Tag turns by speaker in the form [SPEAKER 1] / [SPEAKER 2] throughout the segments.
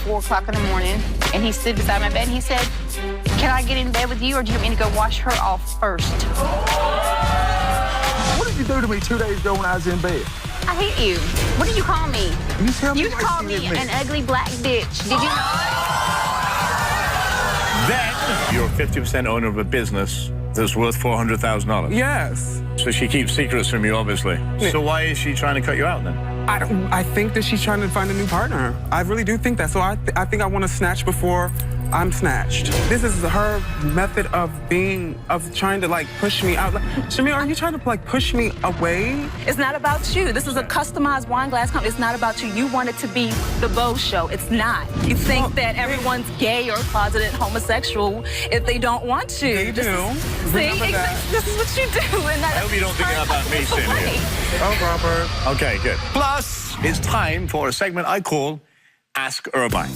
[SPEAKER 1] 4 o'clock in the morning, and he stood beside my bed and he said, "Can I get in bed with you, or do you want me to go wash her off first?"
[SPEAKER 2] What did you do to me 2 days ago when I was in bed?
[SPEAKER 1] I hate you. What did you call me?
[SPEAKER 2] You tell me
[SPEAKER 1] You
[SPEAKER 2] why
[SPEAKER 1] called
[SPEAKER 2] you
[SPEAKER 1] me
[SPEAKER 2] hit
[SPEAKER 1] an ugly black bitch. Did you know?
[SPEAKER 3] Then you're 50% owner of a business that's worth $400,000.
[SPEAKER 2] Yes.
[SPEAKER 3] So she keeps secrets from you, obviously. So why is she trying to cut you out then?
[SPEAKER 2] I think that she's trying to find a new partner. I really do think that. So I think I want to snatch before I'm snatched. This is her method of trying to like push me out. Like, Shamir, are you trying to like push me away?
[SPEAKER 4] It's not about you. This is a customized wine glass company. It's not about you. You want it to be the Bo Show. It's not. You think that everyone's gay or closeted homosexual if they don't want to.
[SPEAKER 2] They do.
[SPEAKER 4] See, this is what you do. And
[SPEAKER 3] I hope you don't think that about me sitting here.
[SPEAKER 2] Oh, Robert.
[SPEAKER 3] Okay, good. Plus, it's time for a segment I call Ask Irvine.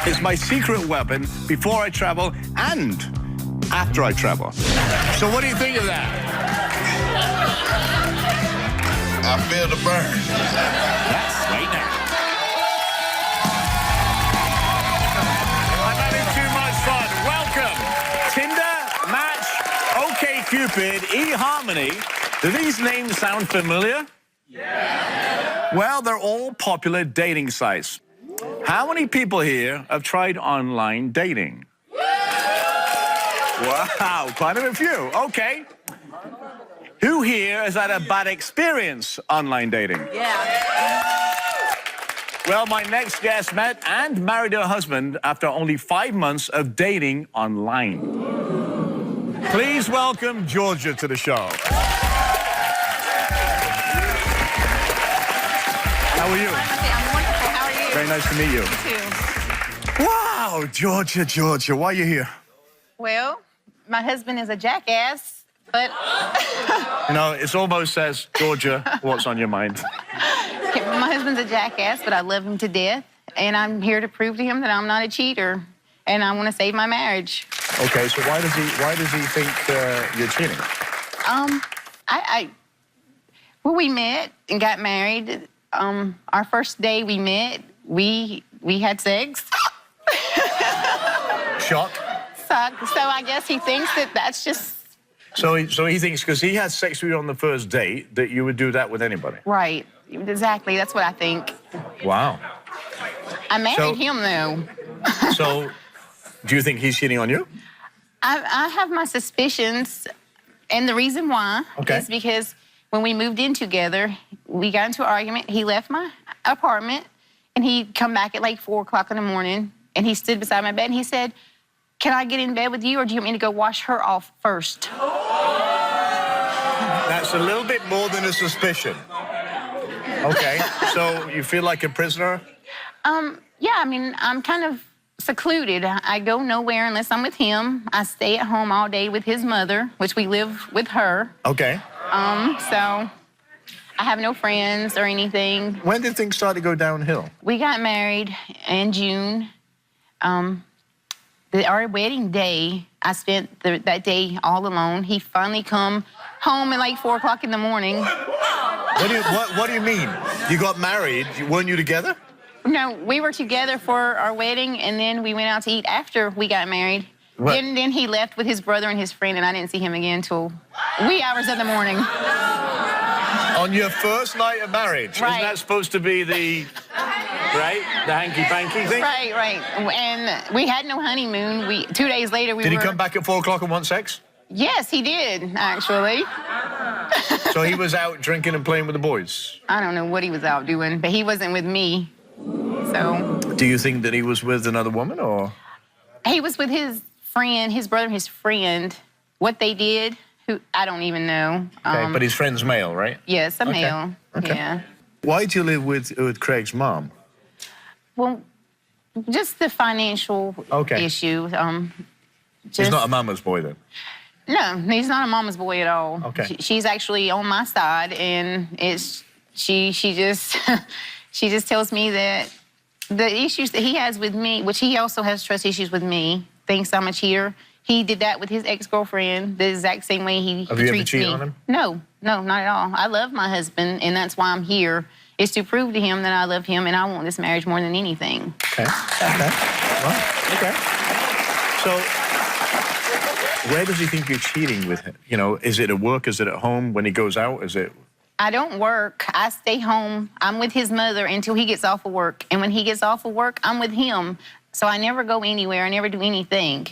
[SPEAKER 3] It's my secret weapon before I travel and after I travel. So what do you think of that?
[SPEAKER 5] I feel the burn.
[SPEAKER 3] That's right now. I'm having too much fun. Welcome. Tinder, Match, OkCupid, eHarmony. Do these names sound familiar? Yeah. Well, they're all popular dating sites. How many people here have tried online dating? Wow, quite a few. Okay. Who here has had a bad experience online dating?
[SPEAKER 4] Yeah.
[SPEAKER 3] Well, my next guest met and married her husband after only 5 months of dating online. Please welcome Georgia to the show. How are you?
[SPEAKER 1] I'm wonderful. How are you?
[SPEAKER 3] Very nice to meet you.
[SPEAKER 1] You too.
[SPEAKER 3] Wow, Georgia, why are you here?
[SPEAKER 1] Well, my husband is a jackass, but
[SPEAKER 3] You know, it almost says, Georgia, what's on your mind?
[SPEAKER 1] my husband's a jackass, but I love him to death, and I'm here to prove to him that I'm not a cheater, and I want to save my marriage.
[SPEAKER 3] Okay, so why does he think you're cheating?
[SPEAKER 1] Well, we met and got married. Our first day we met, we had sex.
[SPEAKER 3] Shock?
[SPEAKER 1] So I guess he thinks that that's just
[SPEAKER 3] So he thinks because he had sex with you on the first date that you would do that with anybody?
[SPEAKER 1] right. Exactly, that's what I think.
[SPEAKER 3] Wow.
[SPEAKER 1] I married him, though.
[SPEAKER 3] So do you think he's cheating on you?
[SPEAKER 1] I have my suspicions, and the reason why is because when we moved in together, we got into an argument. He left my apartment, and he'd come back at like 4 o'clock in the morning, and he stood beside my bed, and he said, "Can I get in bed with you, or do you want me to go wash her off first?"
[SPEAKER 3] That's a little bit more than a suspicion. Okay, so you feel like a prisoner?
[SPEAKER 1] Yeah, I mean, I'm kind of secluded. I go nowhere unless I'm with him. I stay at home all day with his mother, which we live with her.
[SPEAKER 3] Okay.
[SPEAKER 1] So I have no friends or anything.
[SPEAKER 3] When did things start to go downhill?
[SPEAKER 1] We got married in June. Our wedding day, I spent that day all alone. He finally come home at like 4 o'clock in the morning.
[SPEAKER 3] What do you mean? You got married, weren't you together?
[SPEAKER 1] No, we were together for our wedding, and then we went out to eat after we got married. Then he left with his brother and his friend, and I didn't see him again until wee hours of the morning.
[SPEAKER 3] On your first night of marriage?
[SPEAKER 1] Right.
[SPEAKER 3] Isn't that supposed to be the hanky-panky thing?
[SPEAKER 1] Right. And we had no honeymoon. 2 days later,
[SPEAKER 3] Did he come back at 4 o'clock and want sex?
[SPEAKER 1] Yes, he did, actually.
[SPEAKER 3] So he was out drinking and playing with the boys?
[SPEAKER 1] I don't know what he was out doing, but he wasn't with me, so.
[SPEAKER 3] Do you think that he was with another woman, or?
[SPEAKER 1] He was with his friend, his brother and his friend. What they did, I don't even know.
[SPEAKER 3] Okay, but his friend's male, right?
[SPEAKER 1] Yes, a male, yeah.
[SPEAKER 3] Why do you live with Craig's mom?
[SPEAKER 1] Well, just the financial issue.
[SPEAKER 3] He's not a mama's boy, then?
[SPEAKER 1] No, he's not a mama's boy at all.
[SPEAKER 3] Okay.
[SPEAKER 1] She's actually on my side, and she just she just tells me that the issues that he has with me, which he also has trust issues with me, thinks I'm a cheater. He did that with his ex-girlfriend the exact same way he treats me.
[SPEAKER 3] Have you ever cheated on him?
[SPEAKER 1] No, not at all. I love my husband, and that's why I'm here. is to prove to him that I love him and I want this marriage more than anything.
[SPEAKER 3] Okay. Okay. Well, okay. So, where does he think you're cheating with him? You know, is it at work? Is it at home? When he goes out? Is it?
[SPEAKER 1] I don't work. I stay home. I'm with his mother until he gets off of work. And when he gets off of work, I'm with him. So I never go anywhere. I never do anything.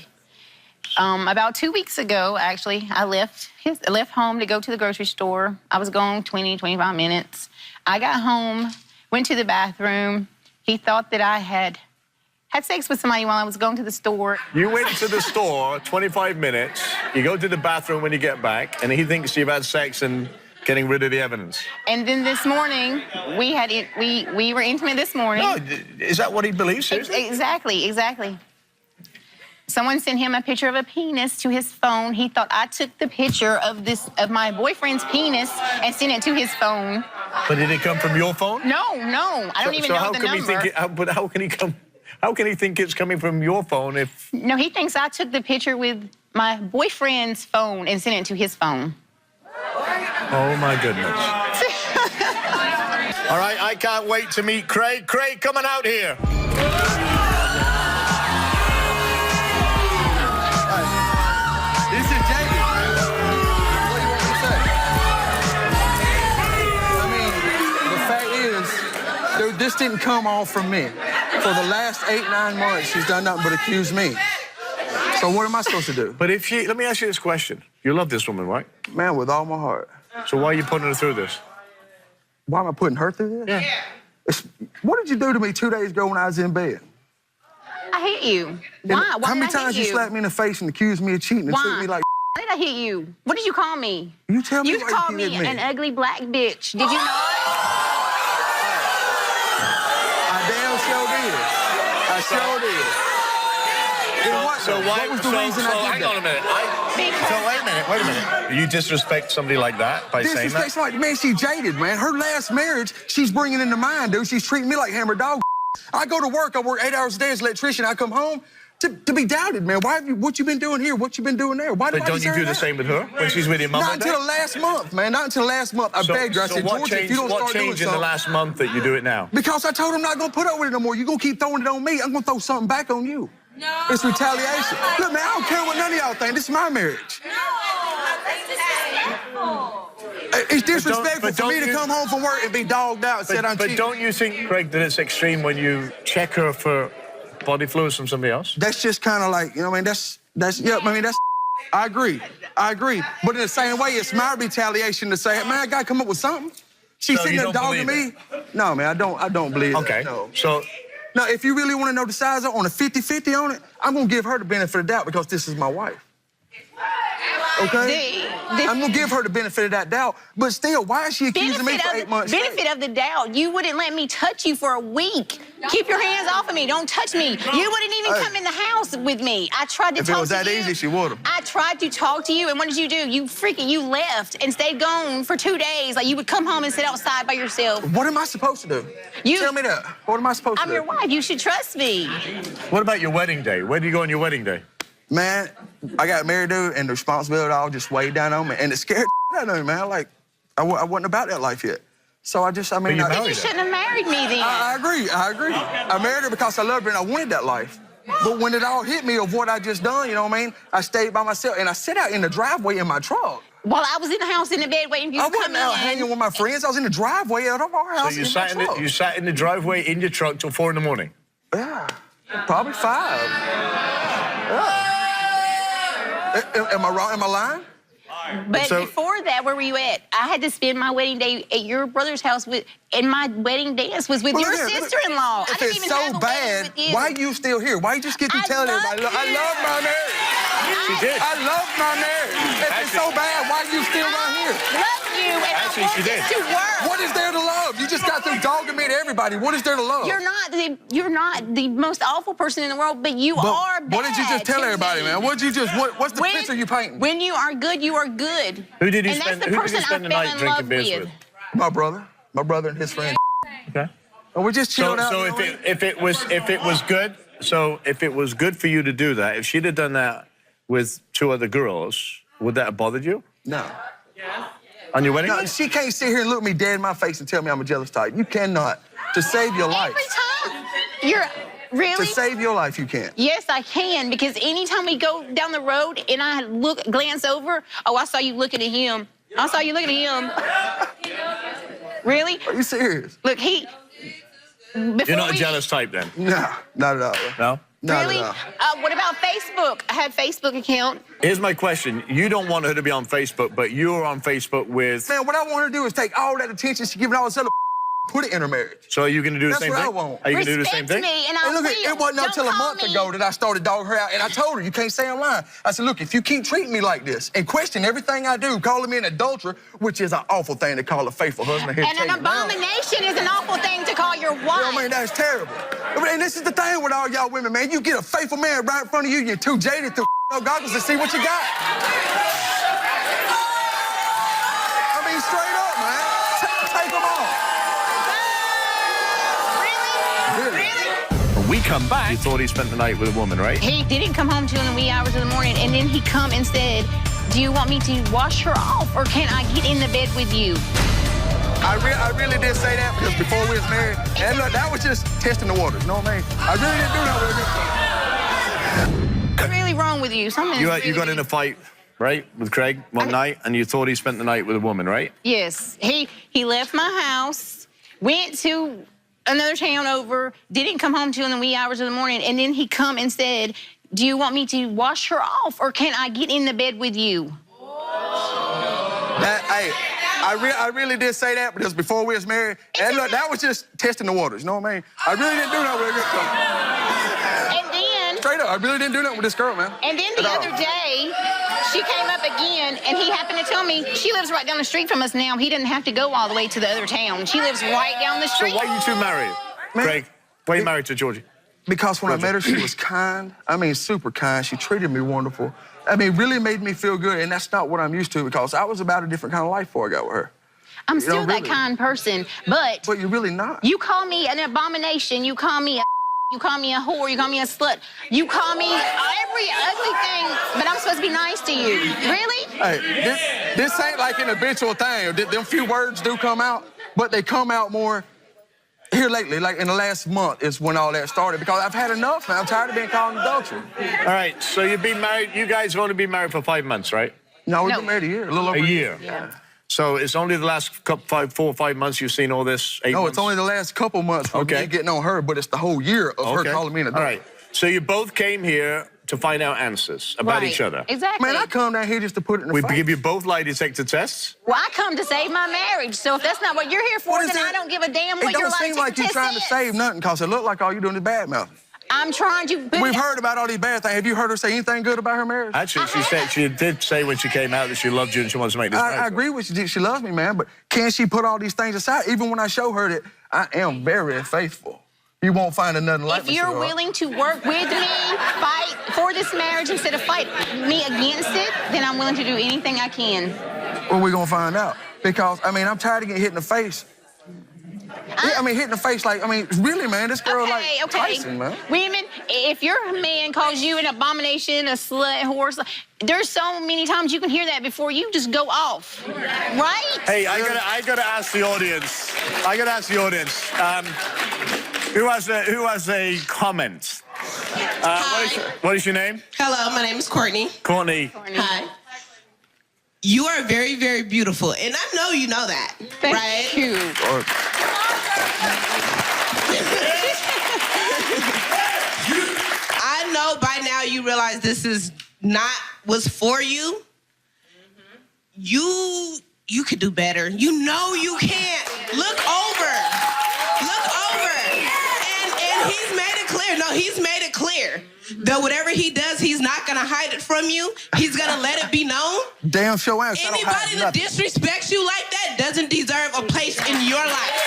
[SPEAKER 1] About 2 weeks ago, actually, I left home to go to the grocery store. I was gone 20, 25 minutes. I got home, went to the bathroom. He thought that I had sex with somebody while I was going to the store.
[SPEAKER 3] You went to the store 25 minutes. You go to the bathroom when you get back, and he thinks you've had sex and getting rid of the evidence.
[SPEAKER 1] And then this morning, we were intimate this morning.
[SPEAKER 3] No, is that what he believes? Seriously?
[SPEAKER 1] Exactly. Someone sent him a picture of a penis to his phone. He thought I took the picture of my boyfriend's penis and sent it to his phone.
[SPEAKER 3] But did it come from your phone?
[SPEAKER 1] No. I don't even know the number.
[SPEAKER 3] How can he think it's coming from your phone if...
[SPEAKER 1] No, he thinks I took the picture with my boyfriend's phone and sent it to his phone.
[SPEAKER 3] Oh, my goodness. All right, I can't wait to meet Craig. Craig, coming out here.
[SPEAKER 6] This is Jamie. What do you want me to say? I mean, the fact is, dude, this didn't come all from me. For the last 8, 9 months, she's done nothing but accuse me. So what am I supposed to do?
[SPEAKER 3] But if she... Let me ask you this question. You love this woman, right?
[SPEAKER 6] Man, with all my heart.
[SPEAKER 3] So why are you putting her through this?
[SPEAKER 6] Why am I putting her through this?
[SPEAKER 3] Yeah.
[SPEAKER 6] What did you do to me 2 days ago when I was in bed?
[SPEAKER 1] I hit you. Why?
[SPEAKER 6] How many times you slapped me in the face and accused me of cheating and treated me like...
[SPEAKER 1] Why did I hit you? What did you call me?
[SPEAKER 6] You tell me
[SPEAKER 1] You
[SPEAKER 6] why
[SPEAKER 1] called
[SPEAKER 6] you
[SPEAKER 1] me
[SPEAKER 6] hit me.
[SPEAKER 1] an ugly black bitch. Did you know it?
[SPEAKER 6] I damn sure did. I sure did. What was the reason I did
[SPEAKER 3] hang on a minute. Wait a minute. You disrespect somebody like that by saying that?
[SPEAKER 6] Disrespect somebody, man, she jaded, man. Her last marriage, she's bringing into mine, dude. She's treating me like hammer dog. I go to work, I work 8 hours a day as an electrician. I come home to be doubted, man. What you been doing here? What you been doing there? Why
[SPEAKER 3] But don't you do the same with her when she's with your mum?
[SPEAKER 6] Not until last month, man. Not until last month. I begged her. I said, Georgia, if you don't start doing
[SPEAKER 3] what changed in the last month that you do it now?
[SPEAKER 6] Because I told him I'm not gonna put up with it no more. You're gonna keep throwing it on me. I'm gonna throw something back on you. No. It's retaliation. Look, man, I don't care what none of y'all think. This is my marriage. It's disrespectful for me to come home from work and be dogged out and said I'm cheating.
[SPEAKER 3] But don't you think, Craig, that it's extreme when you check her for body fluids from somebody else?
[SPEAKER 6] That's just kind of like, you know what I mean? That's I agree. But in the same way, it's my retaliation to say, man, I gotta come up with something. She's sitting there dogging me. No, man, I don't believe
[SPEAKER 3] okay.
[SPEAKER 6] it. No.
[SPEAKER 3] So
[SPEAKER 6] now, if you really want to know the size on a 50-50 on it, I'm gonna give her the benefit of the doubt because this is my wife. Okay? I'm gonna give her the benefit of that doubt, but still, why is she accusing me for 8 months?
[SPEAKER 1] Benefit of the doubt. You wouldn't let me touch you for a week. Keep your hands off of me. Don't touch me. You wouldn't even come in the house with me. I tried to talk to you.
[SPEAKER 6] If it was that easy, she would've.
[SPEAKER 1] I tried to talk to you, and what did you do? You left and stayed gone for 2 days. Like, you would come home and sit outside by yourself.
[SPEAKER 6] What am I supposed to do? Tell me that. What am I supposed to do?
[SPEAKER 1] I'm your wife. You should trust me.
[SPEAKER 3] what about your wedding day? Where do you go on your wedding day?
[SPEAKER 6] Man, I got married, dude, and the responsibility all just weighed down on me. And it scared out of me, man. Like, I wasn't about that life yet. So
[SPEAKER 1] you shouldn't have married me then.
[SPEAKER 6] I agree. I married her because I loved her and I wanted that life. But when it all hit me of what I just done, you know what I mean? I stayed by myself and I sat out in the driveway in my truck.
[SPEAKER 1] While I was in the house in the bed waiting for you to come in.
[SPEAKER 6] I wasn't out hanging with my friends. I was in the driveway of our house.
[SPEAKER 3] So you sat in the driveway in your truck till 4 in the morning?
[SPEAKER 6] Yeah, probably 5. Yeah. Am I wrong? Am I lying?
[SPEAKER 1] But before that, where were you at? I had to spend my wedding day at your brother's house and my wedding dance was with your sister-in-law.
[SPEAKER 6] If it's so bad, why are you still here? Why you just get to telling everybody, I love my marriage?
[SPEAKER 3] She did.
[SPEAKER 6] I love my marriage. If it's so bad, why are you still right here?
[SPEAKER 1] Love you, and
[SPEAKER 3] Actually,
[SPEAKER 1] I want this to work.
[SPEAKER 6] What is there to love? You just got through dogging me to everybody. What is there to love?
[SPEAKER 1] You're not the most awful person in the world, but you are bad.
[SPEAKER 6] What did you just tell everybody, man? What's the picture you painting?
[SPEAKER 1] When you are good, you are good.
[SPEAKER 3] Who did you
[SPEAKER 1] and
[SPEAKER 3] spend
[SPEAKER 1] the
[SPEAKER 3] night drinking beers with?
[SPEAKER 6] My brother and his friend.
[SPEAKER 3] Okay.
[SPEAKER 6] And we just chilled out.
[SPEAKER 3] So if it was good for you to do that, if she'd have done that with 2 other girls, would that have bothered you?
[SPEAKER 6] No.
[SPEAKER 3] On your wedding
[SPEAKER 6] No,
[SPEAKER 3] day?
[SPEAKER 6] she can't sit here and look me dead in my face and tell me I'm a jealous type. You cannot. To save your life.
[SPEAKER 1] Every time. You're really?
[SPEAKER 6] To save your life, you can't.
[SPEAKER 1] Yes, I can, because anytime we go down the road and I glance over, oh, I saw you looking at him. I saw you looking at him. Really?
[SPEAKER 6] Are you serious?
[SPEAKER 1] Look,
[SPEAKER 3] You're not a jealous type then?
[SPEAKER 6] No, not at all.
[SPEAKER 3] No?
[SPEAKER 6] Not
[SPEAKER 1] Really?
[SPEAKER 6] at all.
[SPEAKER 1] What about Facebook? I had Facebook account.
[SPEAKER 3] Here's my question. You don't want her to be on Facebook, but you're on Facebook with...
[SPEAKER 6] Man, what I want her to do is take all that attention she's giving all this other put it in her marriage.
[SPEAKER 3] So are you going to do the
[SPEAKER 6] That's
[SPEAKER 3] same
[SPEAKER 6] what
[SPEAKER 3] thing?
[SPEAKER 6] I want.
[SPEAKER 3] Are you going to do the same
[SPEAKER 1] Respect
[SPEAKER 3] thing?
[SPEAKER 1] me, and
[SPEAKER 6] Hey,
[SPEAKER 1] I
[SPEAKER 6] look,
[SPEAKER 1] will.
[SPEAKER 6] it wasn't until a
[SPEAKER 1] Don't
[SPEAKER 6] month
[SPEAKER 1] call me.
[SPEAKER 6] ago that I started dogging her out, and I told her, you can't say I'm lying. I said, look, if you keep treating me like this and question everything I do, calling me an adulterer, which is an awful thing to call a faithful husband.
[SPEAKER 1] And an abomination is an awful thing to call your wife.
[SPEAKER 6] You know what I mean? That's terrible. And this is the thing with all y'all women, man. You get a faithful man right in front of you, you're too jaded to goggles to see what you got. I mean, straight up, man. Take them on.
[SPEAKER 1] Really?
[SPEAKER 3] When we come back, you thought he spent the night with a woman, right?
[SPEAKER 1] He didn't come home till the wee hours of the morning, and then he come and said, do you want me to wash her off, or can I get in the bed with you?
[SPEAKER 6] I really did say that because before we was married, and look, that was just testing the waters, you know what I mean? I really didn't do that with her.
[SPEAKER 1] What's really wrong with you? Something.
[SPEAKER 3] You got in a fight, right, with Craig one night, and you thought he spent the night with a woman, right?
[SPEAKER 1] Yes. He left my house, went to another town over, didn't come home till in the wee hours of the morning, and then he come and said, do you want me to wash her off, or can I get in the bed with you?
[SPEAKER 6] I really did say that because before we was married, and look, that was just testing the waters, you know what I mean? I really didn't do that with her.
[SPEAKER 1] And then...
[SPEAKER 6] Straight up, I really didn't do that with this girl, man.
[SPEAKER 1] And then the other day, she came up again, and he happened to tell me she lives right down the street from us now. He didn't have to go all the way to the other town. She lives right down the street.
[SPEAKER 3] So why are you two married,
[SPEAKER 6] Man,
[SPEAKER 3] Craig? Why are you married to Georgie?
[SPEAKER 6] Because when I met her, she was kind. I mean, super kind. She treated me wonderful. I mean, really made me feel good, and that's not what I'm used to because I was about a different kind of life before I got with her.
[SPEAKER 1] I'm still
[SPEAKER 6] know,
[SPEAKER 1] that
[SPEAKER 6] really.
[SPEAKER 1] kind person, but
[SPEAKER 6] But you're really not.
[SPEAKER 1] you call me an abomination. You call me a you call me a whore. You call me a slut. You call me every ugly thing, but I'm supposed to be nice to you. Really?
[SPEAKER 6] Hey, this ain't like an habitual thing. Them few words do come out, but they come out more here lately, like in the last month is when all that started because I've had enough, man. I'm tired of being called an adulterer.
[SPEAKER 3] All right, so you've been married, you guys have only been married for 5 months, right?
[SPEAKER 6] No, we've been married a year, a little over
[SPEAKER 3] A year.
[SPEAKER 6] Yeah.
[SPEAKER 3] So it's only the last 4 or 5 months you've seen all this, 8
[SPEAKER 6] No,
[SPEAKER 3] months?
[SPEAKER 6] it's only the last couple months for me getting on her, but it's the whole year of her calling me an adulterer.
[SPEAKER 3] All right, so you both came here to find out answers about each other.
[SPEAKER 1] Exactly.
[SPEAKER 6] Man, I come down here just to put it in the
[SPEAKER 3] We
[SPEAKER 6] face.
[SPEAKER 3] give you both lie detector tests.
[SPEAKER 1] Well, I come to save my marriage, so if that's not what you're here for,
[SPEAKER 6] What is
[SPEAKER 1] then
[SPEAKER 6] that?
[SPEAKER 1] I don't give a damn
[SPEAKER 6] It
[SPEAKER 1] what your
[SPEAKER 6] don't
[SPEAKER 1] life
[SPEAKER 6] seem like you're trying to save nothing because it look like all you're doing is bad mouthing.
[SPEAKER 1] I'm trying to...
[SPEAKER 6] We've heard about all these bad things. Have you heard her say anything good about her marriage?
[SPEAKER 3] Actually, she did say when she came out that she loved you and she wants to make this marriage.
[SPEAKER 6] I agree with you. She loves me, man, but can she put all these things aside? Even when I show her that I am very faithful. You won't find nothing like me.
[SPEAKER 1] If you're willing to work with me, fight for this marriage instead of fight me against it, then I'm willing to do anything I can.
[SPEAKER 6] Well, we're going to find out. Because, I mean, I'm tired of getting hit in the face. Yeah, I mean, hit in the face like, I mean, really, man, this girl Tyson, man.
[SPEAKER 1] Women, if your man calls you an abomination, a slut, horse, there's so many times you can hear that before you just go off, right?
[SPEAKER 3] Hey, I gotta ask the audience. Who has a comment? What is your name?
[SPEAKER 7] Hello, my name is Courtney.
[SPEAKER 3] Courtney.
[SPEAKER 7] Hi. You are very, very beautiful, and I know you know that, right?
[SPEAKER 1] Thank you.
[SPEAKER 7] I know by now you realize this is not what's for you. You could do better. You know you can't. Look over. And he's made it clear. No, he's made it clear that whatever he does, he's not gonna hide it from you. He's gonna let it be known.
[SPEAKER 6] Damn sure ass.
[SPEAKER 7] Anybody that disrespects you like that doesn't deserve a place in your life.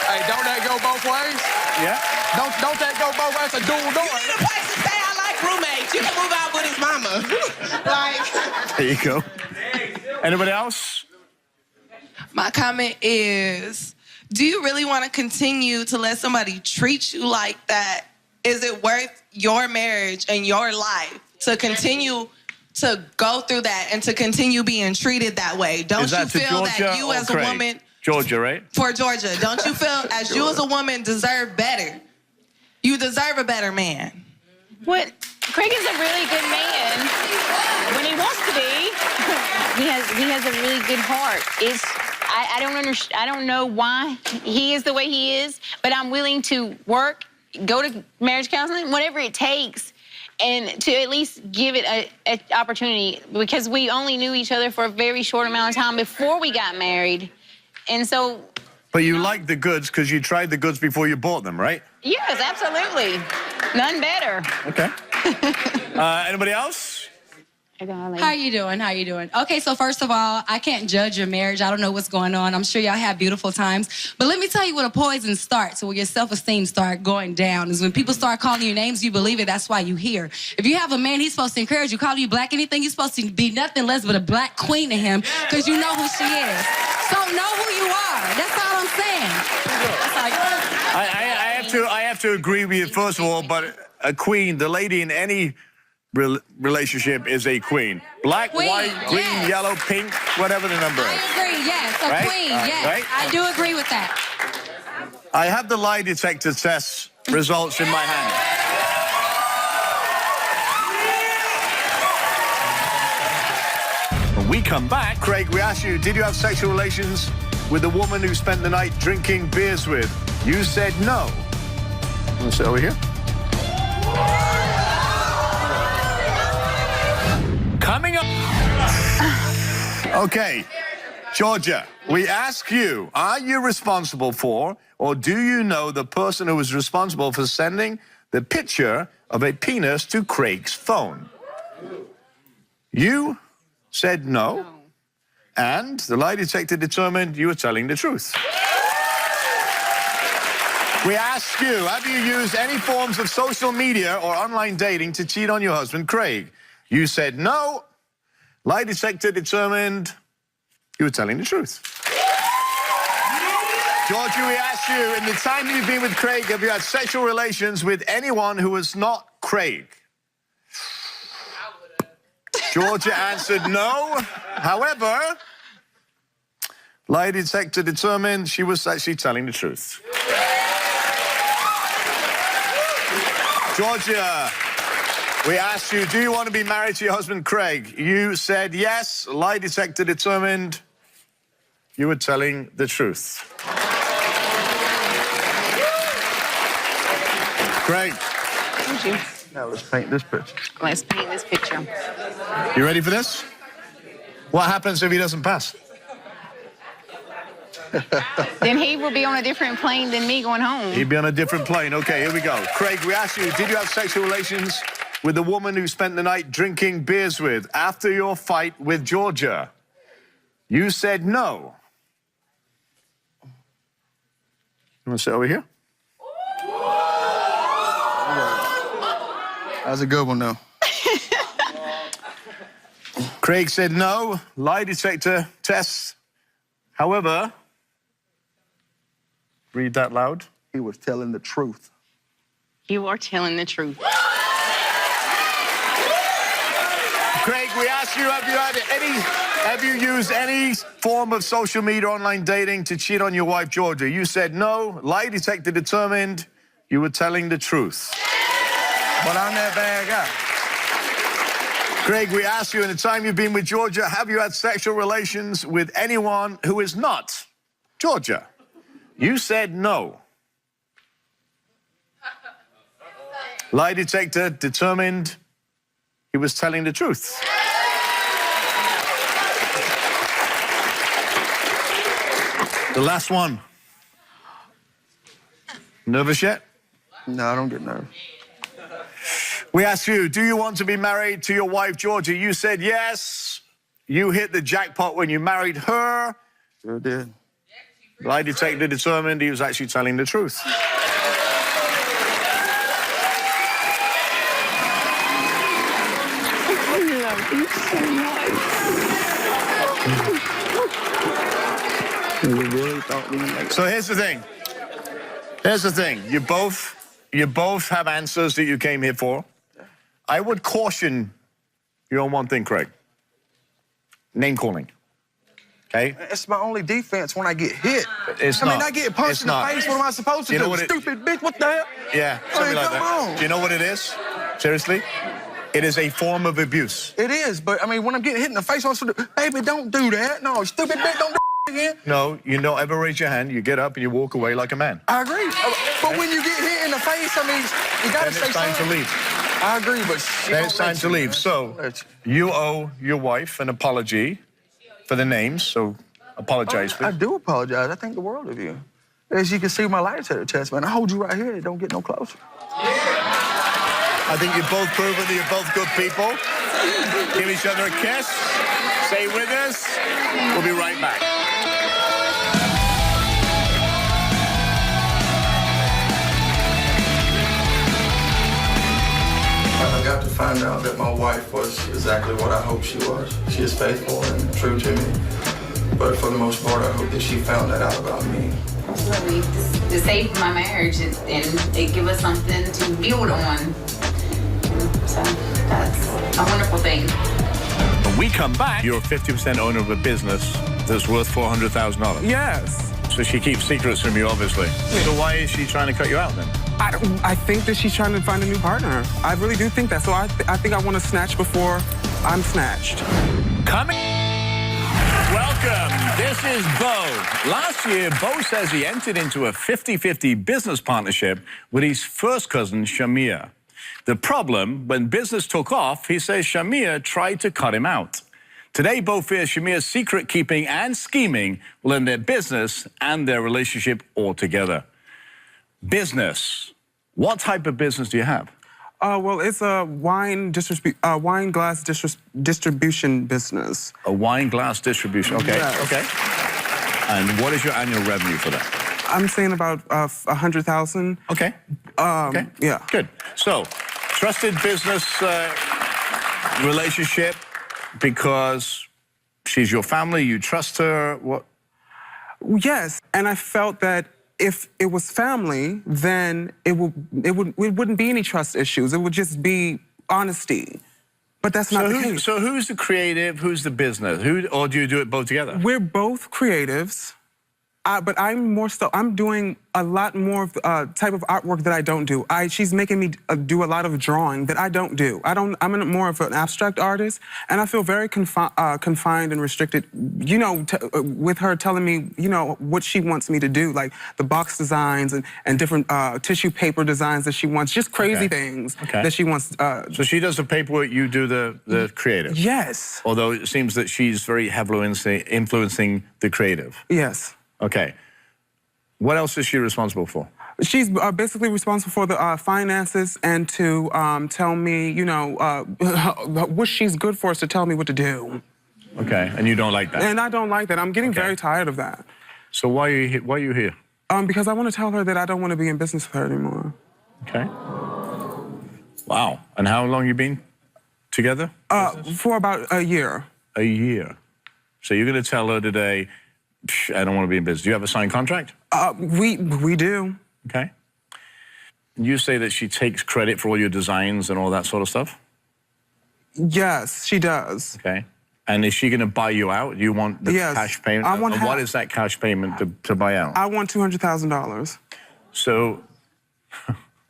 [SPEAKER 6] Hey, don't that go both ways?
[SPEAKER 3] Yeah.
[SPEAKER 6] Don't that go both ways? It's a dual door.
[SPEAKER 7] You need a place to stay. I like roommates. You can move out with his mama.
[SPEAKER 3] There you go. Anybody else?
[SPEAKER 8] My comment is, do you really want to continue to let somebody treat you like that? Is it worth your marriage and your life to continue to go through that and to continue being treated that way? Don't you feel that you as a woman...
[SPEAKER 3] Georgia, right?
[SPEAKER 8] For Georgia. Don't you feel as you as a woman deserve better? You deserve a better man.
[SPEAKER 1] What? Craig is a really good man when he wants to be. He has a really good heart. I don't know why he is the way he is, but I'm willing to work, go to marriage counseling, whatever it takes, and to at least give it an opportunity, because we only knew each other for a very short amount of time before we got married. And so...
[SPEAKER 3] But you like the goods because you tried the goods before you bought them, right?
[SPEAKER 1] Yes, absolutely. None better.
[SPEAKER 3] Okay. Anybody else?
[SPEAKER 9] How you doing? How you doing? Okay, so first of all, I can't judge your marriage. I don't know what's going on. I'm sure y'all have beautiful times. But let me tell you what a poison starts, where your self-esteem start going down, is when people start calling you names, you believe it, that's why you hear. If you have a man, he's supposed to encourage you, call you black anything, you're supposed to be nothing less but a black queen to him, because you know who she is. So know who you are. That's all I'm saying.
[SPEAKER 3] I have to agree with you, first of all, but a queen, the lady in any relationship is a queen. Black, white, green, yellow, pink, whatever the number is.
[SPEAKER 9] I agree, yes, a queen, yes.
[SPEAKER 3] Right?
[SPEAKER 9] I do agree with that.
[SPEAKER 3] I have the lie detector test results in my hand. When we come back, Craig, we asked you, did you have sexual relations with the woman who spent the night drinking beers with? You said no. Let's sit over here. Coming up. Okay, Georgia, we ask you, are you responsible for, or do you know the person who was responsible for sending the picture of a penis to Craig's phone? You said no, and the lie detector determined you were telling the truth. We ask you, have you used any forms of social media or online dating to cheat on your husband, Craig? You said no. Lie detector determined you were telling the truth. Georgia, we asked you, in the time you've been with Craig, have you had sexual relations with anyone who was not Craig? Georgia answered no. However, lie detector determined she was actually telling the truth. Georgia, we asked you, do you want to be married to your husband, Craig? You said yes. Lie detector determined you were telling the truth. Craig.
[SPEAKER 1] Thank you.
[SPEAKER 6] Now let's paint this picture.
[SPEAKER 1] Let's paint this picture.
[SPEAKER 3] You ready for this? What happens if he doesn't pass?
[SPEAKER 1] Then he will be on a different plane than me going home.
[SPEAKER 3] He'd be on a different plane. Okay, here we go. Craig, we asked you, did you have sexual relations with the woman who spent the night drinking beers with after your fight with Georgia? You said no. You want to sit over here?
[SPEAKER 6] That's a good one, though.
[SPEAKER 3] Craig said no. Lie detector test. However, read that loud.
[SPEAKER 6] He was telling the truth.
[SPEAKER 1] You are telling the truth.
[SPEAKER 3] Craig, we asked you, have you used any form of social media, online dating to cheat on your wife, Georgia? You said no. Lie detector determined you were telling the truth.
[SPEAKER 6] But I'm that bad guy.
[SPEAKER 3] Craig, we asked you, in the time you've been with Georgia, have you had sexual relations with anyone who is not Georgia? You said no. Lie detector determined he was telling the truth. The last one. Nervous yet?
[SPEAKER 6] No, I don't get nervous.
[SPEAKER 3] We asked you, do you want to be married to your wife, Georgia? You said yes. You hit the jackpot when you married her.
[SPEAKER 6] Sure did.
[SPEAKER 3] Lie detector determined he was actually telling the truth.
[SPEAKER 1] I love you so much.
[SPEAKER 6] You really thought we were like...
[SPEAKER 3] So here's the thing. Here's the thing. You both have answers that you came here for. I would caution You're on one thing, Craig. Name calling. Okay?
[SPEAKER 6] It's my only defense when I get hit.
[SPEAKER 3] It's
[SPEAKER 6] I
[SPEAKER 3] not.
[SPEAKER 6] mean, I get punched
[SPEAKER 3] It's
[SPEAKER 6] in the
[SPEAKER 3] not.
[SPEAKER 6] face. What am I supposed to
[SPEAKER 3] You know
[SPEAKER 6] do?
[SPEAKER 3] what it-
[SPEAKER 6] Stupid bitch, what the hell?
[SPEAKER 3] Yeah,
[SPEAKER 6] I
[SPEAKER 3] something
[SPEAKER 6] mean,
[SPEAKER 3] like
[SPEAKER 6] come
[SPEAKER 3] that.
[SPEAKER 6] on.
[SPEAKER 3] Do you know what it is? Seriously? It is a form of abuse.
[SPEAKER 6] It is, but I mean, when I'm getting hit in the face, I'm supposed to do, baby, don't do that. No, stupid bitch, don't do that again.
[SPEAKER 3] No, you don't ever raise your hand. You get up and you walk away like a man.
[SPEAKER 6] I agree. But when you get hit in the face, I mean, you gotta
[SPEAKER 3] Then
[SPEAKER 6] say
[SPEAKER 3] it's time to
[SPEAKER 6] something.
[SPEAKER 3] leave.
[SPEAKER 6] I agree, but she
[SPEAKER 3] Then
[SPEAKER 6] don't
[SPEAKER 3] it's time
[SPEAKER 6] let
[SPEAKER 3] to
[SPEAKER 6] you,
[SPEAKER 3] leave.
[SPEAKER 6] man.
[SPEAKER 3] So
[SPEAKER 6] Let
[SPEAKER 3] you owe your wife an apology for the names. So apologize,
[SPEAKER 6] I
[SPEAKER 3] please.
[SPEAKER 6] do apologize. I think the world of you. As you can see, my lights at the chest, man. I hold you right here. Don't get no closer.
[SPEAKER 3] I think you've both proven that you're both good people. Give each other a kiss. Stay with us. We'll be right back.
[SPEAKER 6] I got to find out that my wife was exactly what I hoped she was. She is faithful and true to me. But for the most part, I hope that she found that out about me.
[SPEAKER 1] Absolutely. To save my marriage and it give us something to build on. So that's a wonderful thing.
[SPEAKER 3] When we come back, you're a 50% owner of a business that's worth $400,000.
[SPEAKER 2] Yes.
[SPEAKER 3] So she keeps secrets from you, obviously. So why is she trying to cut you out then?
[SPEAKER 2] I think that she's trying to find a new partner. I really do think that. So I think I want to snatch before I'm snatched.
[SPEAKER 3] Coming. Welcome. This is Bo. Last year, Bo says he entered into a 50-50 business partnership with his first cousin, Shamir. The problem, when business took off, he says Shamir tried to cut him out. Today, Bo fears Shamir's secret keeping and scheming will end their business and their relationship altogether. Business. What type of business do you have?
[SPEAKER 2] Well, it's a wine glass distribution business.
[SPEAKER 3] A wine glass distribution. Okay.
[SPEAKER 2] Yes.
[SPEAKER 3] Okay. And what is your annual revenue for that?
[SPEAKER 2] I'm saying about 100,000.
[SPEAKER 3] Okay. Okay.
[SPEAKER 2] Yeah.
[SPEAKER 3] Good. So, trusted business relationship because she's your family. You trust her. What?
[SPEAKER 2] Yes, and I felt that if it was family, then it wouldn't be any trust issues. It would just be honesty. But that's not the case.
[SPEAKER 3] So who's the creative? Who's the business? Or do you do it both together?
[SPEAKER 2] We're both creatives, but I'm doing a lot more of type of artwork that I don't do. She's making me do a lot of drawing that I don't do. I'm more of an abstract artist, and I feel very confined and restricted, you know, with her telling me, you know, what she wants me to do, like the box designs and different tissue paper designs that she wants, just crazy things that she wants.
[SPEAKER 3] So she does the paperwork, you do the creative?
[SPEAKER 2] Yes.
[SPEAKER 3] Although it seems that she's very heavily influencing the creative.
[SPEAKER 2] Yes.
[SPEAKER 3] Okay. What else is she responsible for?
[SPEAKER 2] She's basically responsible for the finances and to tell me, you know, what she's good for is to tell me what to do.
[SPEAKER 3] Okay, and you don't like that?
[SPEAKER 2] And I don't like that. I'm getting very tired of that.
[SPEAKER 3] So why are you here?
[SPEAKER 2] Because I want to tell her that I don't want to be in business with her anymore.
[SPEAKER 3] Okay. Wow. And how long you been together?
[SPEAKER 2] For about a year.
[SPEAKER 3] A year. So you're going to tell her today, I don't want to be in business. Do you have a signed contract?
[SPEAKER 2] We do.
[SPEAKER 3] Okay. You say that she takes credit for all your designs and all that sort of stuff?
[SPEAKER 2] Yes, she does.
[SPEAKER 3] Okay. And is she going to buy you out? You want the cash payment?
[SPEAKER 2] I want
[SPEAKER 3] and what is that cash payment to buy out?
[SPEAKER 2] I want $200,000.
[SPEAKER 3] So...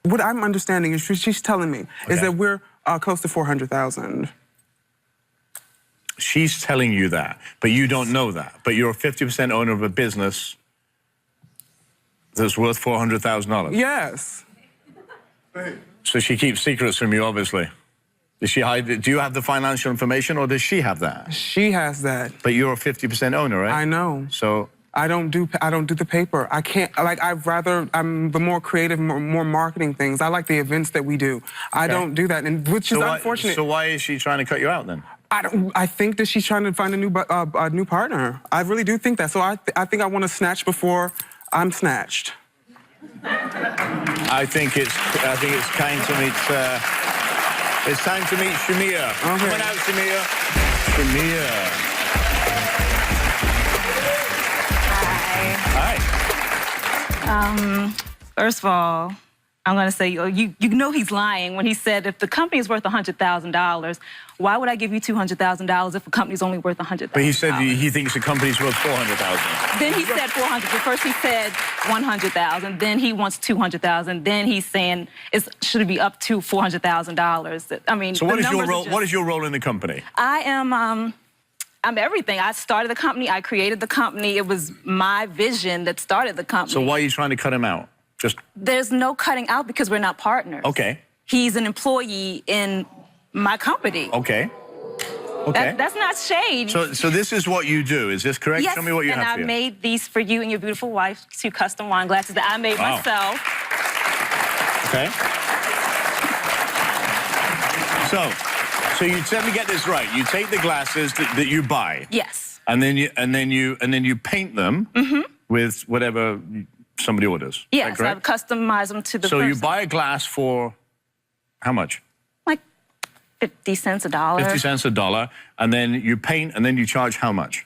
[SPEAKER 2] what I'm understanding is she's telling me is that we're close to 400,000.
[SPEAKER 3] She's telling you that, but you don't know that. But you're a 50% owner of a business that's worth $400,000.
[SPEAKER 2] Yes.
[SPEAKER 3] So she keeps secrets from you, obviously. Does she hide it? Do you have the financial information, or does she have that?
[SPEAKER 2] She has that.
[SPEAKER 3] But you're a 50% owner, right?
[SPEAKER 2] I know.
[SPEAKER 3] So
[SPEAKER 2] I don't do the paper. I can't, like, I'm the more creative, more marketing things. I like the events that we do. I don't do that, and which is unfortunate.
[SPEAKER 3] So why is she trying to cut you out then?
[SPEAKER 2] I think that she's trying to find a new partner. I really do think that. So I think I want to snatch before I'm snatched.
[SPEAKER 3] I think it's time to meet. It's time to meet Shamir.
[SPEAKER 2] Okay.
[SPEAKER 3] Come on out, Shamir. Shamir.
[SPEAKER 4] Hi. First of all, I'm going to say, you know he's lying when he said if the company is worth $100,000, why would I give you $200,000 if the company's only worth $100,000?
[SPEAKER 3] But he said he thinks the company's worth $400,000.
[SPEAKER 4] Then he said 400. But first he said 100,000. Then he wants 200,000. Then he's saying should it be up to $400,000? I mean,
[SPEAKER 3] so what is your role? What is your role in the company?
[SPEAKER 4] I am. I'm everything. I started the company. I created the company. It was my vision that started the company.
[SPEAKER 3] So why are you trying to cut him out?
[SPEAKER 4] There's no cutting out because we're not partners.
[SPEAKER 3] Okay.
[SPEAKER 4] He's an employee in my company.
[SPEAKER 3] Okay.
[SPEAKER 4] That's not shade.
[SPEAKER 3] So this is what you do. Is this correct?
[SPEAKER 4] Yes,
[SPEAKER 3] Show me what you have
[SPEAKER 4] and I
[SPEAKER 3] here.
[SPEAKER 4] made these for you and your beautiful wife, 2 custom wine glasses that I made myself.
[SPEAKER 3] Okay. So you let me get this right. You take the glasses that you buy.
[SPEAKER 4] Yes.
[SPEAKER 3] And then you paint them with whatever somebody orders.
[SPEAKER 4] Yes, I customize them to the person.
[SPEAKER 3] So you buy a glass for how much?
[SPEAKER 4] Like 50 cents a dollar.
[SPEAKER 3] 50 cents a dollar, and then you paint, and then you charge how much?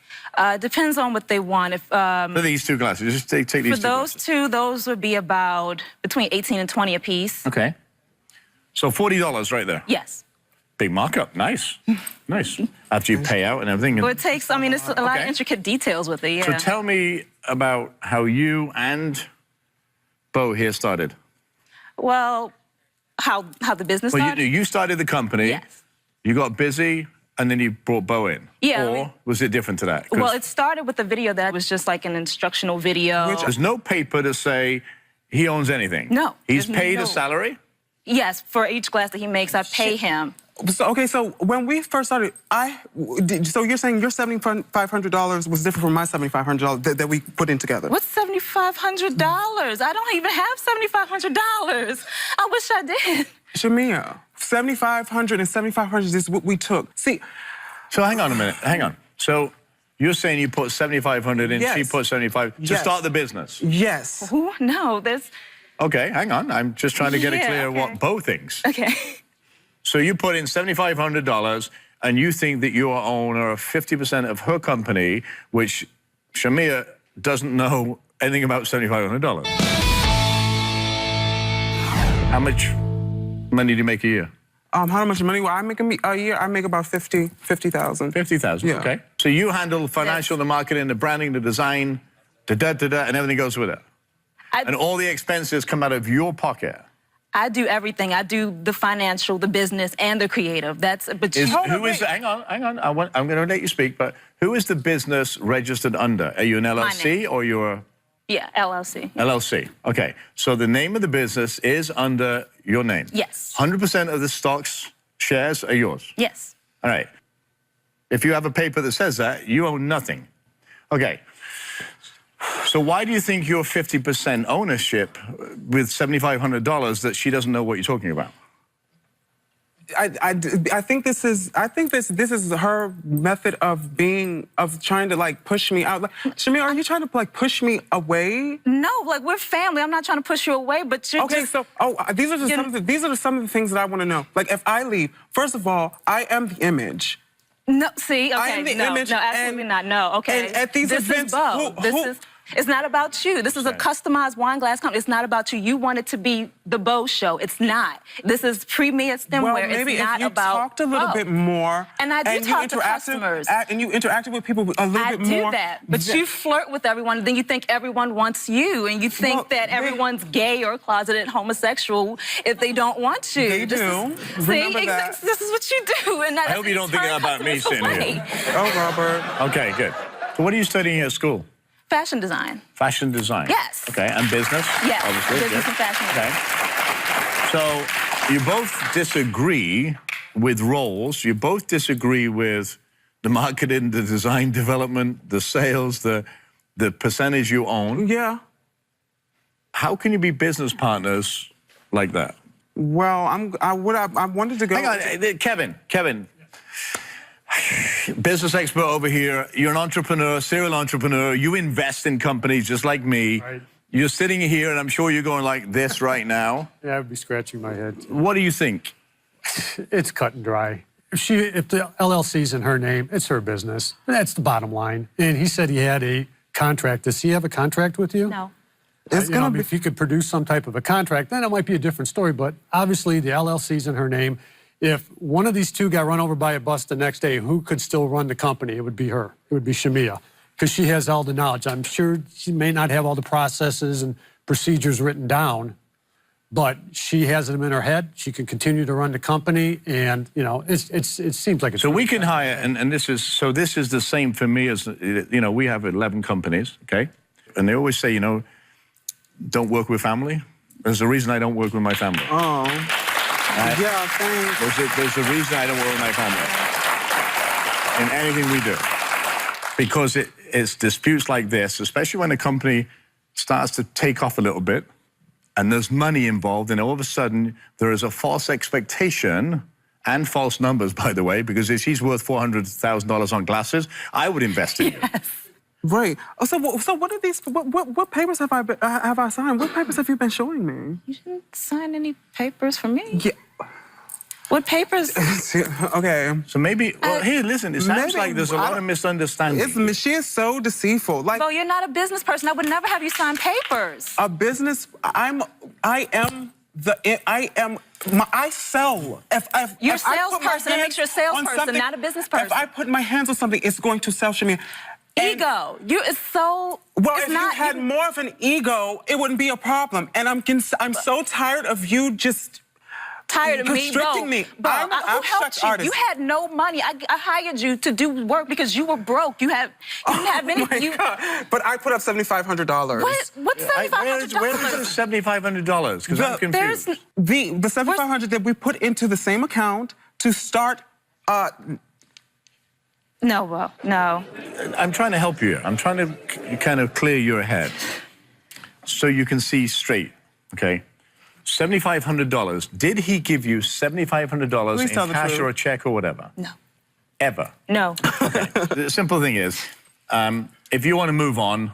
[SPEAKER 4] Depends on what they want. If
[SPEAKER 3] for these 2 glasses, just take these 2
[SPEAKER 4] For those
[SPEAKER 3] glasses.
[SPEAKER 4] 2, those would be about between 18 and 20 a piece.
[SPEAKER 3] Okay. So $40 right there.
[SPEAKER 4] Yes.
[SPEAKER 3] Big markup. Nice. Nice. After you pay out and everything.
[SPEAKER 4] Well, it takes, I mean, it's a lot of intricate details with it, yeah.
[SPEAKER 3] So tell me about how you and Bo here started.
[SPEAKER 4] Well, how the business started?
[SPEAKER 3] Well, you started the company.
[SPEAKER 4] Yes.
[SPEAKER 3] You got busy, and then you brought Bo in.
[SPEAKER 4] Yeah.
[SPEAKER 3] Or was it different to that?
[SPEAKER 4] Well, it started with a video that was just like an instructional video.
[SPEAKER 3] There's no paper to say he owns anything.
[SPEAKER 4] No.
[SPEAKER 3] He's paid a salary?
[SPEAKER 4] Yes, for each glass that he makes, I pay him.
[SPEAKER 2] So when we first started, so you're saying your $7,500 was different from my $7,500 that we put in together?
[SPEAKER 4] What's $7,500? I don't even have $7,500. I wish I did.
[SPEAKER 2] Shamia, $7,500 and $7,500 is what we took. See.
[SPEAKER 3] So hang on a minute. Hang on. So you're saying you put $7,500 in,
[SPEAKER 2] yes.
[SPEAKER 3] she put $7,500 to start the business?
[SPEAKER 2] Yes.
[SPEAKER 4] Ooh, no, there's...
[SPEAKER 3] Okay, hang on. I'm just trying to get it clear what Bo thinks.
[SPEAKER 4] Okay.
[SPEAKER 3] So you put in $7,500 and you think that you are owner of 50% of her company, which Shamia doesn't know anything about $7,500. How much money do you make a year?
[SPEAKER 2] How much money will I make a year? I make about $50,000.
[SPEAKER 3] $50,000,
[SPEAKER 2] yeah.
[SPEAKER 3] Okay. So you handle financial, the marketing, the branding, the design, and everything goes with it. And all the expenses come out of your pocket.
[SPEAKER 4] I do everything. I do the financial, the business, and the creative.
[SPEAKER 3] Hang on. I'm going to let you speak, but who is the business registered under? Are you an LLC or you're
[SPEAKER 4] Yeah, LLC.
[SPEAKER 3] LLC. Okay. So the name of the business is under your name?
[SPEAKER 4] Yes.
[SPEAKER 3] 100% of the stocks, shares are yours?
[SPEAKER 4] Yes.
[SPEAKER 3] All right. If you have a paper that says that, you own nothing. Okay. So why do you think you're 50% ownership with $7,500 that she doesn't know what you're talking about?
[SPEAKER 2] I think this is her method of trying to like push me out. Like, Shamia, are you trying to like push me away?
[SPEAKER 4] No, like we're family. I'm not trying to push you away, but you're
[SPEAKER 2] okay. So these are some of the things that I want to know. Like if I leave, first of all, I am the image.
[SPEAKER 4] No, see, okay,
[SPEAKER 2] I am the image.
[SPEAKER 4] No, absolutely not. No, okay.
[SPEAKER 2] And at these events,
[SPEAKER 4] it's not about you. This is a customized wine glass company. It's not about you. You want it to be the Bo show. It's not. This is premier stemware.
[SPEAKER 2] Well, maybe
[SPEAKER 4] it's not
[SPEAKER 2] if you
[SPEAKER 4] about
[SPEAKER 2] talked a little bit more,
[SPEAKER 4] and I do talk to customers,
[SPEAKER 2] and you interacted with people a little bit more.
[SPEAKER 4] I do that, but you flirt with everyone, and then you think everyone wants you, and you think that everyone's gay or closeted homosexual if they don't want you.
[SPEAKER 2] They do. Remember that.
[SPEAKER 4] This is what you do, and
[SPEAKER 3] I hope you don't think that about me sitting here.
[SPEAKER 2] Oh, Robert.
[SPEAKER 3] Okay, good. So what are you studying at school?
[SPEAKER 4] Fashion design.
[SPEAKER 3] Fashion design?
[SPEAKER 4] Yes.
[SPEAKER 3] Okay, and business?
[SPEAKER 4] Yes,
[SPEAKER 3] obviously.
[SPEAKER 4] business and fashion.
[SPEAKER 3] Okay. So you both disagree with roles. You both disagree with the marketing, the design development, the sales, the percentage you own.
[SPEAKER 2] Yeah.
[SPEAKER 3] How can you be business partners like that?
[SPEAKER 2] Well, I wanted to go.
[SPEAKER 3] Hang on, Kevin. Business expert over here. You're an entrepreneur, serial entrepreneur. You invest in companies just like me. Right. You're sitting here, and I'm sure you're going like this right now.
[SPEAKER 10] Yeah, I'd be scratching my head.
[SPEAKER 3] What do you think?
[SPEAKER 10] It's cut and dry. If the LLC's in her name, it's her business. That's the bottom line. And he said he had a contract. Does he have a contract with you?
[SPEAKER 4] No.
[SPEAKER 2] It's
[SPEAKER 10] You know, I
[SPEAKER 2] gonna
[SPEAKER 10] mean,
[SPEAKER 2] be.
[SPEAKER 10] if he could produce some type of a contract, then it might be a different story. But obviously, the LLC's in her name. If one of these two got run over by a bus the next day, who could still run the company? It would be her. It would be Shamia, because she has all the knowledge. I'm sure she may not have all the processes and procedures written down, but she has them in her head. She can continue to run the company, and you know, it seems like it's.
[SPEAKER 3] So we can hire, and this is the same for me as, you know, we have 11 companies, okay, and they always say, you know, don't work with family. There's a reason I don't work with my family.
[SPEAKER 2] Oh. Yeah, thanks.
[SPEAKER 3] There's a reason I don't work with my family in anything we do, because it's disputes like this, especially when a company starts to take off a little bit, and there's money involved, and all of a sudden there is a false expectation and false numbers, by the way, because if she's worth $400,000 on glasses, I would invest in you.
[SPEAKER 2] Right. Oh, so what are these? What papers have I signed? What papers have you been showing me?
[SPEAKER 4] You didn't sign any papers for me.
[SPEAKER 2] Yeah.
[SPEAKER 4] What papers?
[SPEAKER 2] Okay.
[SPEAKER 3] So maybe, well, here, listen, it sounds
[SPEAKER 2] maybe
[SPEAKER 3] like there's a lot of misunderstanding.
[SPEAKER 2] She is so deceitful. Like,
[SPEAKER 4] Bo, you're not a business person. I would never have you sign papers.
[SPEAKER 2] a business. I sell.
[SPEAKER 4] You're a
[SPEAKER 2] if I put my
[SPEAKER 4] salesperson. That makes you a
[SPEAKER 2] hands on
[SPEAKER 4] salesperson,
[SPEAKER 2] something-
[SPEAKER 4] not a business person.
[SPEAKER 2] If I put my hands on something, it's going to sell, Shamia.
[SPEAKER 4] Ego. It's so.
[SPEAKER 2] Well,
[SPEAKER 4] it's
[SPEAKER 2] if
[SPEAKER 4] not,
[SPEAKER 2] you had more of an ego, it wouldn't be a problem. And I'm so tired of you just
[SPEAKER 4] tired of me,
[SPEAKER 2] constricting me.
[SPEAKER 4] Bo,
[SPEAKER 2] I'm an
[SPEAKER 4] who helped
[SPEAKER 2] abstract
[SPEAKER 4] you?
[SPEAKER 2] artist.
[SPEAKER 4] You had no money. I hired you to do work because you were broke. You didn't have any.
[SPEAKER 2] God. But I put up $7,500.
[SPEAKER 4] What's $7,500?
[SPEAKER 3] Where did you put $7,500? Because I'm confused.
[SPEAKER 2] The $7,500 that we put into the same account to start.
[SPEAKER 4] No, Bo, no.
[SPEAKER 3] I'm trying to help you. I'm trying to kind of clear your head so you can see straight, okay? $7,500. Did he give you $7,500 in cash or a check or whatever?
[SPEAKER 4] No.
[SPEAKER 3] Ever?
[SPEAKER 4] No.
[SPEAKER 3] Okay. The simple thing is, if you want to move on,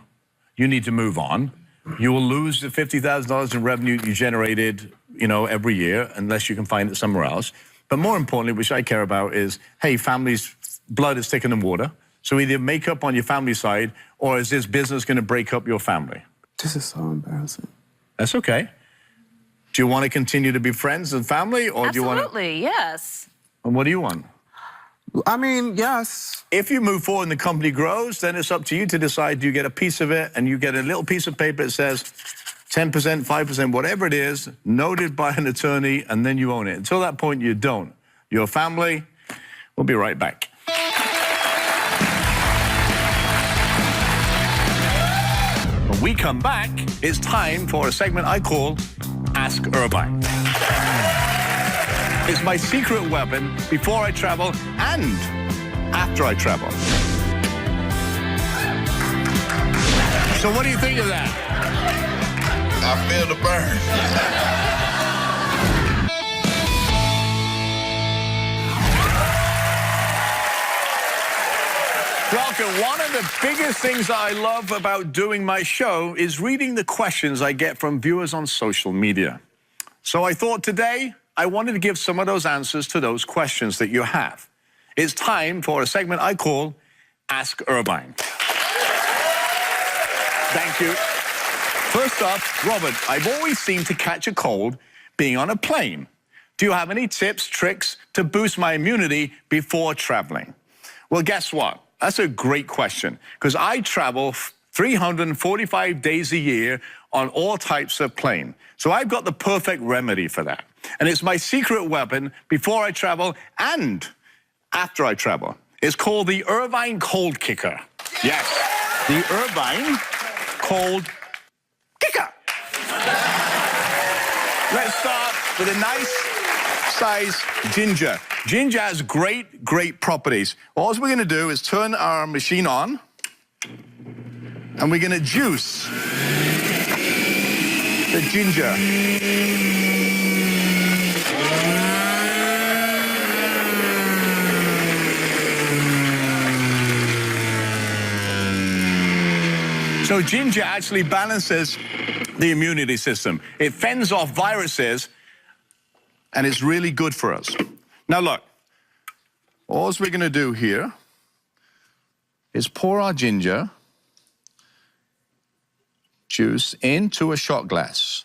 [SPEAKER 3] you need to move on. You will lose the $50,000 in revenue you generated, you know, every year, unless you can find it somewhere else. But more importantly, which I care about is, hey, families, blood is thicker than water. So either make up on your family side, or is this business going to break up your family?
[SPEAKER 2] This is so embarrassing.
[SPEAKER 3] That's okay. Do you want to continue to be friends and family, or do you want to?
[SPEAKER 4] Absolutely, yes.
[SPEAKER 3] And what do you want?
[SPEAKER 2] I mean, yes.
[SPEAKER 3] If you move forward and the company grows, then it's up to you to decide, do you get a piece of it, and you get a little piece of paper that says 10%, 5%, whatever it is, noted by an attorney, and then you own it. Until that point, you don't. Your family. We'll be right back. When we come back, it's time for a segment I call Ask Irvine. It's my secret weapon before I travel and after I travel. So what do you think of that?
[SPEAKER 5] I feel the burn.
[SPEAKER 3] Welcome. One of the biggest things I love about doing my show is reading the questions I get from viewers on social media. So I thought today I wanted to give some of those answers to those questions that you have. It's time for a segment I call Ask Irvine. Thank you. First up, Robert, I've always seemed to catch a cold being on a plane. Do you have any tips, tricks to boost my immunity before traveling? Well, guess what? That's a great question, because I travel 345 days a year on all types of plane. So I've got the perfect remedy for that. And it's my secret weapon before I travel and after I travel. It's called the Irvine Cold Kicker. Yes, the Irvine Cold Kicker. Let's start with a nice size ginger. Ginger has great, great properties. All we're going to do is turn our machine on, and we're going to juice the ginger. So ginger actually balances the immunity system. It fends off viruses, and it's really good for us. Now look, all we're going to do here is pour our ginger juice into a shot glass.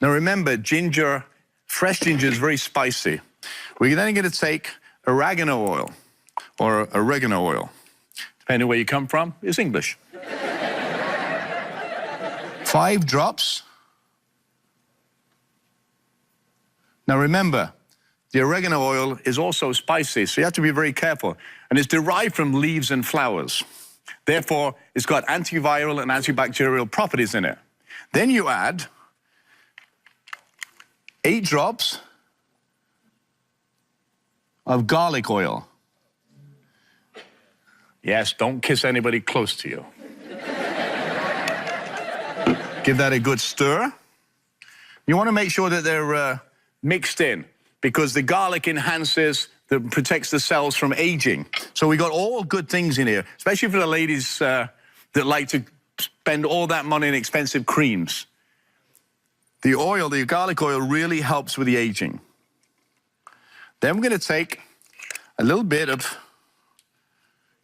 [SPEAKER 3] Now remember, ginger, fresh ginger is very spicy. We're then going to take oregano oil, or oregano oil, depending on where you come from, it's English. 5 drops. Now remember, the oregano oil is also spicy, so you have to be very careful. And it's derived from leaves and flowers. Therefore, it's got antiviral and antibacterial properties in it. Then you add 8 drops of garlic oil. Yes, don't kiss anybody close to you. Give that a good stir. You want to make sure that they're mixed in, because the garlic enhances, protects the cells from aging. So we got all good things in here, especially for the ladies that like to spend all that money on expensive creams. The oil, the garlic oil, really helps with the aging. Then we're going to take a little bit of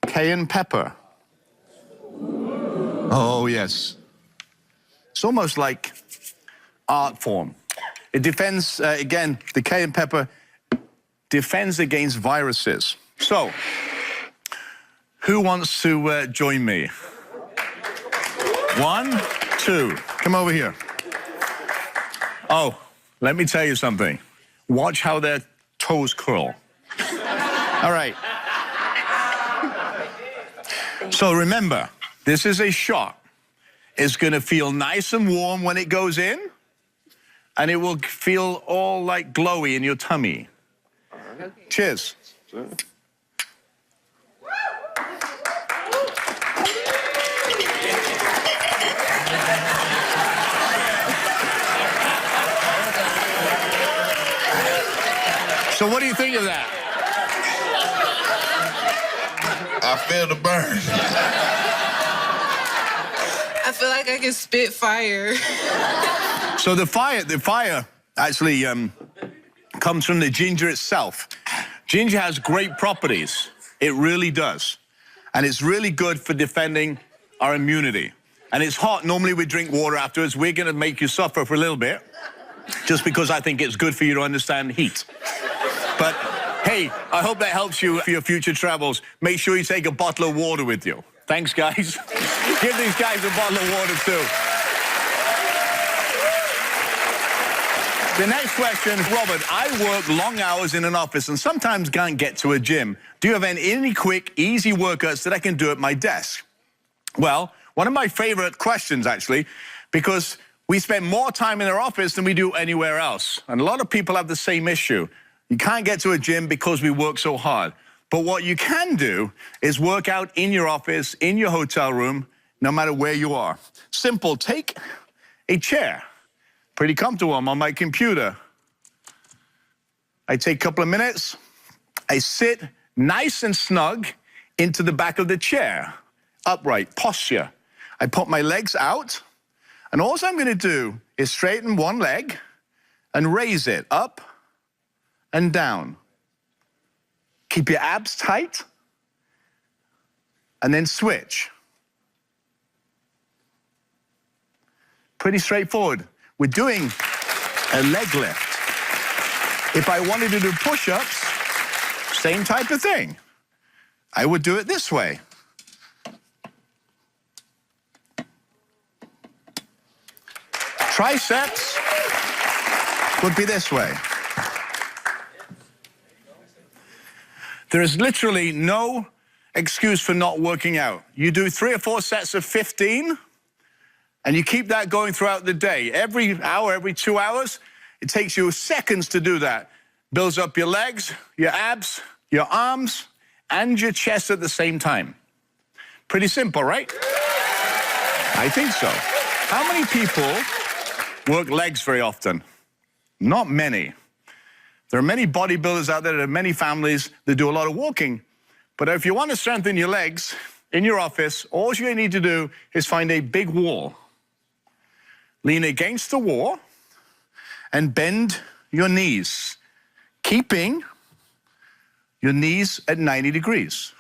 [SPEAKER 3] cayenne pepper. Oh, yes. It's almost like art form. It defends, again, the cayenne pepper defends against viruses. So, who wants to join me? 1, 2. Come over here. Oh, let me tell you something. Watch how their toes curl. All right. So remember, this is a shot. It's going to feel nice and warm when it goes in, and it will feel all like glowy in your tummy. Cheers. So what do you think of that?
[SPEAKER 5] I feel the burn.
[SPEAKER 8] I feel like I can spit fire.
[SPEAKER 3] So the fire actually comes from the ginger itself. Ginger has great properties. It really does. And it's really good for defending our immunity. And it's hot. Normally we drink water afterwards. We're going to make you suffer for a little bit, just because I think it's good for you to understand heat. But hey, I hope that helps you for your future travels. Make sure you take a bottle of water with you. Thanks, guys. Give these guys a bottle of water, too. The next question, Robert, I work long hours in an office and sometimes can't get to a gym. Do you have any quick, easy workouts that I can do at my desk? Well, one of my favorite questions, actually, because we spend more time in our office than we do anywhere else. And a lot of people have the same issue. You can't get to a gym because we work so hard. But what you can do is work out in your office, in your hotel room, no matter where you are. Simple, take a chair. Pretty comfortable, I'm on my computer. I take a couple of minutes. I sit nice and snug into the back of the chair. Upright posture. I put my legs out, and all I'm going to do is straighten one leg and raise it up and down. Keep your abs tight, and then switch. Pretty straightforward. We're doing a leg lift. If I wanted to do push-ups, same type of thing. I would do it this way. Triceps would be this way. There is literally no excuse for not working out. You do 3 or 4 sets of 15, and you keep that going throughout the day. Every hour, every 2 hours, it takes you seconds to do that. Builds up your legs, your abs, your arms, and your chest at the same time. Pretty simple, right? I think so. How many people work legs very often? Not many. There are many bodybuilders out there, there are many families that do a lot of walking. But if you want to strengthen your legs in your office, all you need to do is find a big wall. Lean against the wall and bend your knees, keeping your knees at 90 degrees.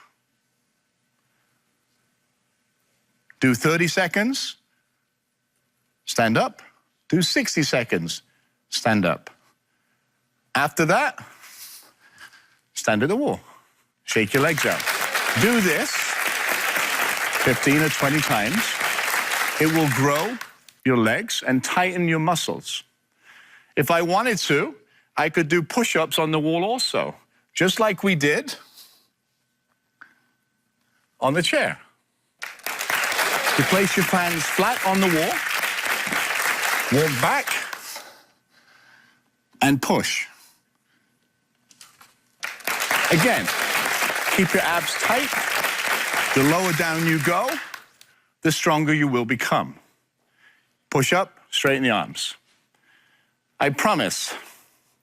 [SPEAKER 3] Do 30 seconds, stand up. Do 60 seconds, stand up. After that, stand at the wall. Shake your legs out. Do this 15 or 20 times. It will grow your legs and tighten your muscles. If I wanted to, I could do push-ups on the wall also, just like we did on the chair. You place your hands flat on the wall, walk back, and push. Again, keep your abs tight. The lower down you go, the stronger you will become. Push up, straighten the arms. I promise,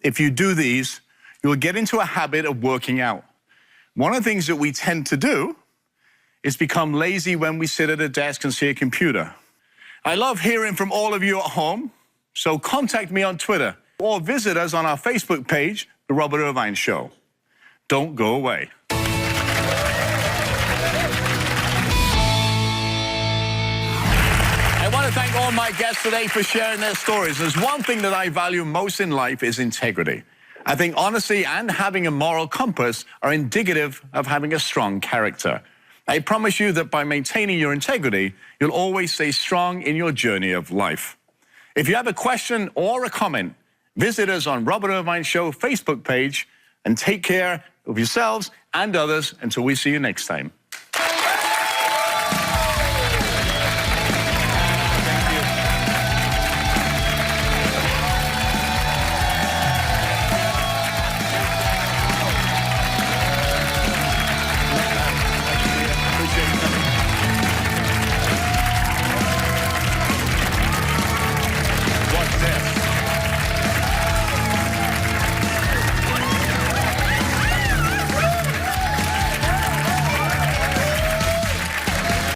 [SPEAKER 3] if you do these, you'll get into a habit of working out. One of the things that we tend to do is become lazy when we sit at a desk and see a computer. I love hearing from all of you at home, so contact me on Twitter or visit us on our Facebook page, The Robert Irvine Show. Don't go away. I want to thank all my guests today for sharing their stories. There's one thing that I value most in life is integrity. I think honesty and having a moral compass are indicative of having a strong character. I promise you that by maintaining your integrity, you'll always stay strong in your journey of life. If you have a question or a comment, visit us on Robert Irvine Show Facebook page and take care of yourselves and others until we see you next time.